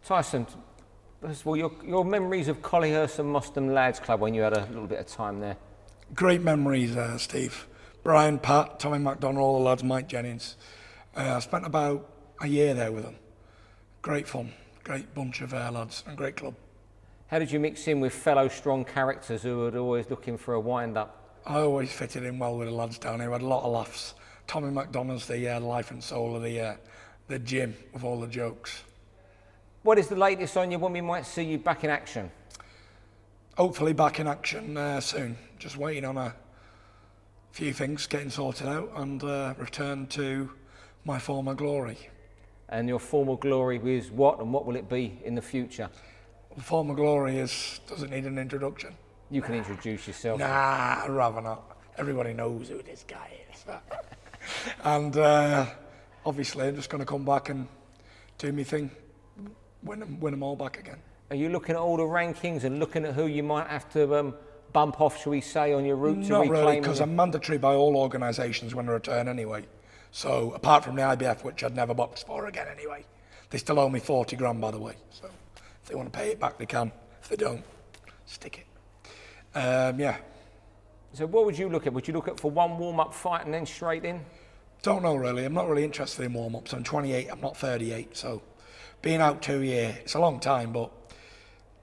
Tyson, first of all, your memories of Collyhurst and Moston Lads Club when you had a little bit of time there. Great memories, Steve. Brian, Pat, Tommy McDonald, all the lads, Mike Jennings. I spent about a year there with them. Great fun, great bunch of lads and great club. How did you mix in with fellow strong characters who were always looking for a wind-up? I always fitted in well with the lads down here. We had a lot of laughs. Tommy McDonald's the life and soul of the gym with all the jokes. What is the latest on you when we might see you back in action? Hopefully back in action soon. Just waiting on a few things getting sorted out and return to my former glory. And your former glory is what, and what will it be in the future? The former glory doesn't need an introduction. You can introduce yourself. Nah, I'd rather not. Everybody knows who this guy is. And obviously I'm just going to come back and do my thing, win them all back again. Are you looking at all the rankings and looking at who you might have to bump off, shall we say, on your route to reclaim? Not really, because I'm mandatory by all organisations when I return anyway. So apart from the IBF, which I'd never box for again anyway, they still owe me 40 grand, by the way. So if they want to pay it back, they can. If they don't, stick it. Yeah. So what would you look at? Would you look at for one warm-up fight and then straight in? Don't know really. I'm not really interested in warm-ups. I'm 28, I'm not 38. So being out 2 years, it's a long time, but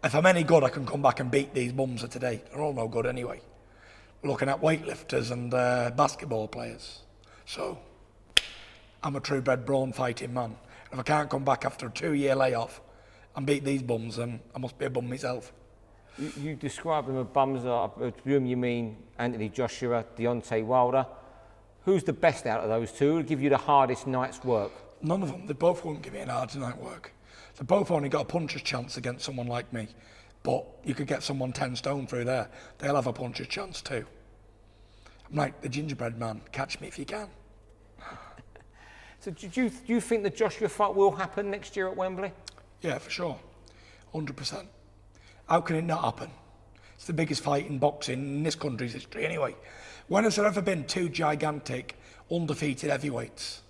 if I'm any good, I can come back and beat these bums of today. They're all no good anyway. We're looking at weightlifters and basketball players. So I'm a true-bred brawn fighting man. And if I can't come back after a 2-year layoff and beat these bums, then I must be a bum myself. You describe them as bums. I presume you mean Anthony Joshua, Deontay Wilder. Who's the best out of those two? Who will give you the hardest night's work? None of them. They both won't give me an hard night's work. They both only got a puncher's chance against someone like me. But you could get someone 10 stone through there. They'll have a puncher's chance too. I'm like the gingerbread man. Catch me if you can. So do you think the Joshua fight will happen next year at Wembley? Yeah, for sure. 100%. How can it not happen? It's the biggest fight in boxing in this country's history anyway. When has there ever been two gigantic, undefeated heavyweights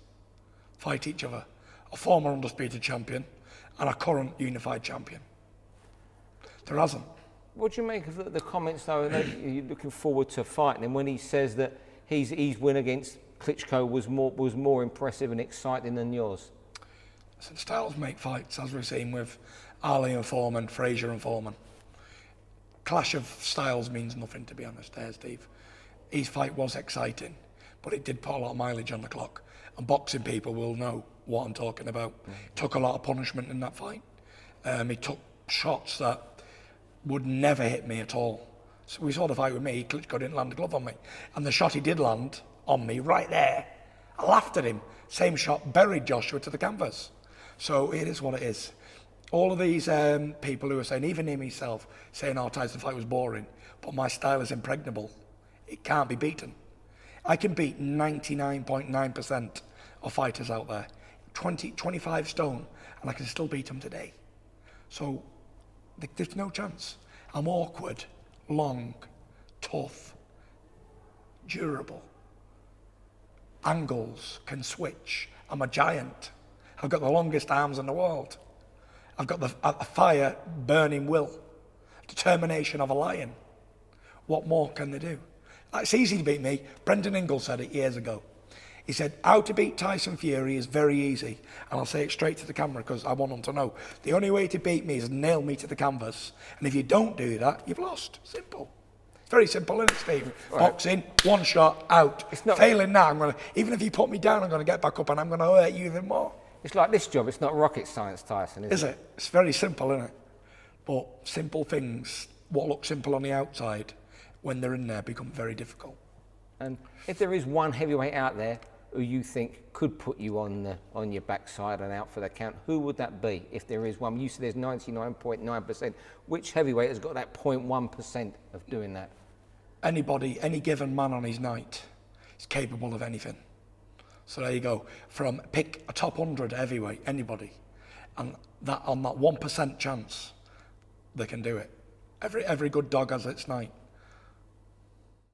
fight each other? A former undisputed champion and a current unified champion. There hasn't. What do you make of the comments though, that you're looking forward to fighting him, when he says that his win against Klitschko was more impressive and exciting than yours? So styles make fights, as we've seen with Ali and Foreman, Frazier and Foreman. Clash of styles means nothing, to be honest there, Steve. His fight was exciting, but it did put a lot of mileage on the clock. And boxing people will know what I'm talking about. Took a lot of punishment in that fight. He took shots that would never hit me at all. So we saw the fight with me, Klitschko didn't land a glove on me. And the shot he did land on me right there, I laughed at him. Same shot buried Joshua to the canvas. So it is what it is. All of these people who are saying, even him himself, saying, oh, Tyson fight was boring, but my style is impregnable. It can't be beaten. I can beat 99.9% of fighters out there. 25 stone, and I can still beat them today. So there's no chance. I'm awkward, long, tough, durable. Angles, can switch. I'm a giant. I've got the longest arms in the world. I've got a fire-burning will, determination of a lion. What more can they do? It's easy to beat me. Brendan Ingalls said it years ago. He said, how to beat Tyson Fury is very easy. And I'll say it straight to the camera because I want them to know. The only way to beat me is nail me to the canvas. And if you don't do that, you've lost. Simple. It's very simple, isn't it, Steve? Right. Boxing, one shot, out. It's not failing now, even if you put me down, I'm going to get back up and I'm going to hurt you even more. It's like this job, it's not rocket science, Tyson, is it? It's very simple, isn't it? But simple things, what look simple on the outside, when they're in there, become very difficult. And if there is one heavyweight out there who you think could put you on your backside and out for the count, who would that be, if there is one? You said there's 99.9%. Which heavyweight has got that 0.1% of doing that? Anybody, any given man on his night is capable of anything. So there you go. Pick a top 100 heavyweight, anybody, and that on that 1% chance, they can do it. Every good dog has its night.